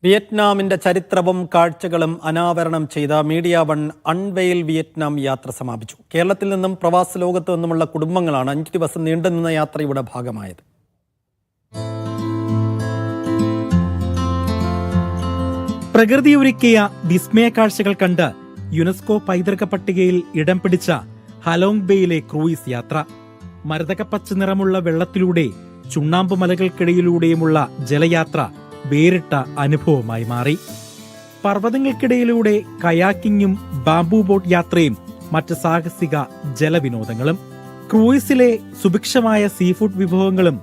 വിയറ്റ്നാമിന്റെ ചരിത്രവും കാഴ്ചകളും അനാവരണം ചെയ്ത മീഡിയ വൺ അൺവെയിൽ വിയറ്റ്നാം യാത്ര സമാപിച്ചു. കേരളത്തിൽ നിന്നും പ്രവാസ ലോകത്തു നിന്നുമുള്ള കുടുംബങ്ങളാണ് 5 ദിവസം നീണ്ടുനിന്ന യാത്രയുടെ ഭാഗമായത്. പ്രകൃതി ഒരുക്കിയ വിസ്മയ കാഴ്ചകൾ കണ്ട് യുനെസ്കോ പൈതൃക പട്ടികയിൽ ഇടം പിടിച്ച ഹലോങ് ബേയിലെ ക്രൂയിസ് യാത്ര. മരതകപ്പച്ച നിറമുള്ള വെള്ളത്തിലൂടെ ചുണ്ണാമ്പ് മലകൾക്കിടയിലൂടെയുമുള്ള ജലയാത്ര വേറിട്ട അനുഭവമായി മാറി. പർവ്വതങ്ങൾക്കിടയിലൂടെ കയാക്കിങ്ങും ബാംബു ബോട്ട് യാത്രയും മറ്റ് സാഹസിക ജലവിനോദങ്ങളും, ക്രൂയിസിലെ സുഭിക്ഷമായ സീഫുഡ് വിഭവങ്ങളും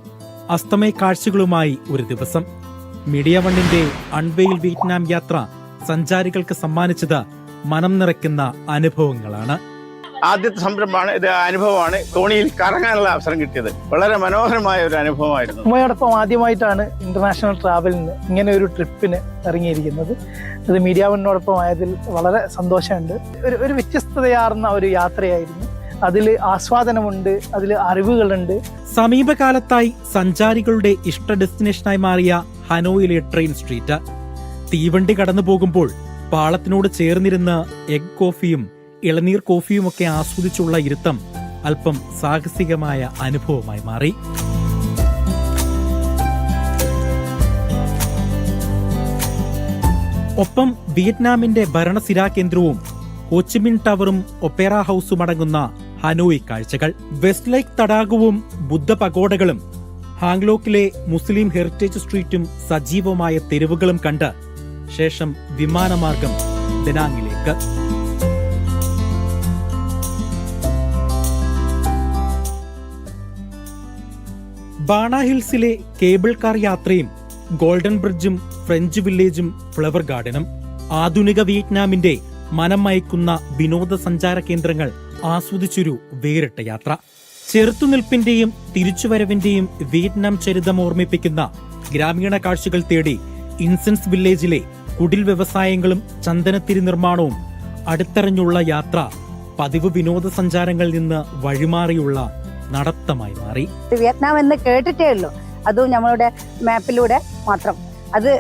അസ്തമയ കാഴ്ചകളുമായി ഒരു ദിവസം. മീഡിയ വണ്ണിന്റെ അൺവെയിൽ വിയറ്റ്നാം യാത്ര സഞ്ചാരികൾക്ക് സമ്മാനിച്ചത് മനം നിറയ്ക്കുന്ന അനുഭവങ്ങളാണ്. ആദ്യത്തെ സംരംഭമാണ് ഇത്, അനുഭവമാണ്. തോണിയിൽ കറങ്ങാനുള്ള അവസരം കിട്ടിയത് വളരെ മനോഹരമായ ഒരു അനുഭവമായിരുന്നു. ഉമ്മയോടൊപ്പം ആദ്യമായിട്ടാണ് ഇന്റർനാഷണൽ ട്രാവലിന് ഇങ്ങനെ ഒരു ട്രിപ്പിന് ഇറങ്ങിയിരിക്കുന്നത്. ഇത് മീഡിയ വണ്ണിനോടൊപ്പം ആയതിൽ വളരെ സന്തോഷമുണ്ട്. ഒരു വ്യത്യസ്തതയാർന്ന ഒരു യാത്രയായിരുന്നു. അതിൽ ആസ്വാദനമുണ്ട്, അതിൽ അറിവുകളുണ്ട്. സമീപകാലത്തായി സഞ്ചാരികളുടെ ഇഷ്ട ഡെസ്റ്റിനേഷനായി മാറിയ ഹനോയിലെ ട്രെയിൻ സ്ട്രീറ്റ്. തീവണ്ടി കടന്നു പോകുമ്പോൾ പാളത്തിനോട് ചേർന്നിരുന്ന് എഗ് കോഫിയും ഇളനീർ കോഫിയുമൊക്കെ ആസ്വദിച്ചുള്ള ഇരുത്തം അല്പം സാഹസികമായ അനുഭവമായി മാറി. ഒപ്പം വിയറ്റ്നാമിന്റെ ഭരണസിരാ കേന്ദ്രവും ഹോച്ചിമിൻ ടവറും ഒപ്പേറ ഹൌസും അടങ്ങുന്ന ഹനോയ് കാഴ്ചകൾ, വെസ്റ്റ് ലേക്ക് തടാകവും ബുദ്ധ പഗോഡകളും ഹാങ്ലോക്കിലെ മുസ്ലിം ഹെറിറ്റേജ് സ്ട്രീറ്റും സജീവമായ തെരുവുകളും കണ്ട് ശേഷം വിമാനമാർഗം ദനാങ്ങിലേക്ക്. ബാണ ഹിൽസിലെ കേബിൾ കാർ യാത്രയും ഗോൾഡൻ ബ്രിഡ്ജും ഫ്രഞ്ച് വില്ലേജും ഫ്ലവർ ഗാർഡനും, ആധുനിക വിയറ്റ്നാമിന്റെ മനം മയക്കുന്ന വിനോദസഞ്ചാര കേന്ദ്രങ്ങൾ ആസ്വദിച്ചൊരു വേറിട്ട യാത്ര. ചെറുത്തുനിൽപ്പിന്റെയും തിരിച്ചുവരവിന്റെയും വിയറ്റ്നാം ചരിതം ഓർമ്മിപ്പിക്കുന്ന ഗ്രാമീണ കാഴ്ചകൾ തേടി ഇൻസെൻസ് വില്ലേജിലെ കുടിൽ വ്യവസായങ്ങളും ചന്ദനത്തിരി നിർമ്മാണവും അടുത്തറിഞ്ഞുള്ള യാത്ര പതിവ് വിനോദസഞ്ചാരങ്ങളിൽ നിന്ന് വഴിമാറിയുള്ള നടത്തമായി മാറി. വിയറ്റ്നാം എന്ന് കേട്ടിട്ടേ ഉള്ളൂ, അതും നമ്മളുടെ മാപ്പിലൂടെ മാത്രം. അത്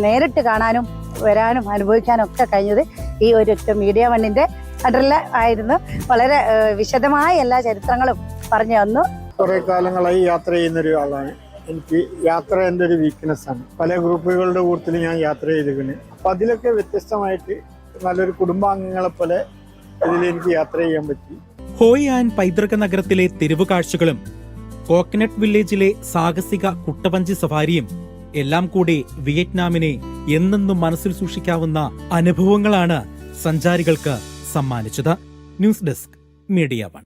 നേരിട്ട് കാണാനും വരാനും അനുഭവിക്കാനും ഒക്കെ കഴിഞ്ഞത് ഈ ഒരു മീഡിയ വണ്ണിന്റെ അണ്ടറിൽ ആയിരുന്നു. വളരെ വിശദമായ എല്ലാ ചരിത്രങ്ങളും പറഞ്ഞു തന്നു. കുറെ കാലങ്ങളായി യാത്ര ചെയ്യുന്ന ഒരാളാണ്. എനിക്ക് യാത്ര എൻ്റെ ഒരു വീക്ക്നെസ് ആണ്. പല ഗ്രൂപ്പുകളുടെ കൂട്ടത്തിൽ ഞാൻ യാത്ര ചെയ്തിരിക്കുന്നു. അപ്പൊ അതിലൊക്കെ വ്യത്യസ്തമായിട്ട് നല്ലൊരു കുടുംബാംഗങ്ങളെ പോലെ ഇതിൽ എനിക്ക് യാത്ര ചെയ്യാൻ പറ്റി. ഹോയ് ആൻഡ് പൈതൃക നഗരത്തിലെ തെരുവ് കാഴ്ചകളും കോക്കനട്ട് വില്ലേജിലെ സാഹസിക കുട്ടവഞ്ചി സഫാരിയും എല്ലാം കൂടി വിയറ്റ്നാമിനെ എന്നെന്നും മനസ്സിൽ സൂക്ഷിക്കാവുന്ന അനുഭവങ്ങളാണ് സഞ്ചാരികൾക്ക് സമ്മാനിച്ചത്. News desk, media one.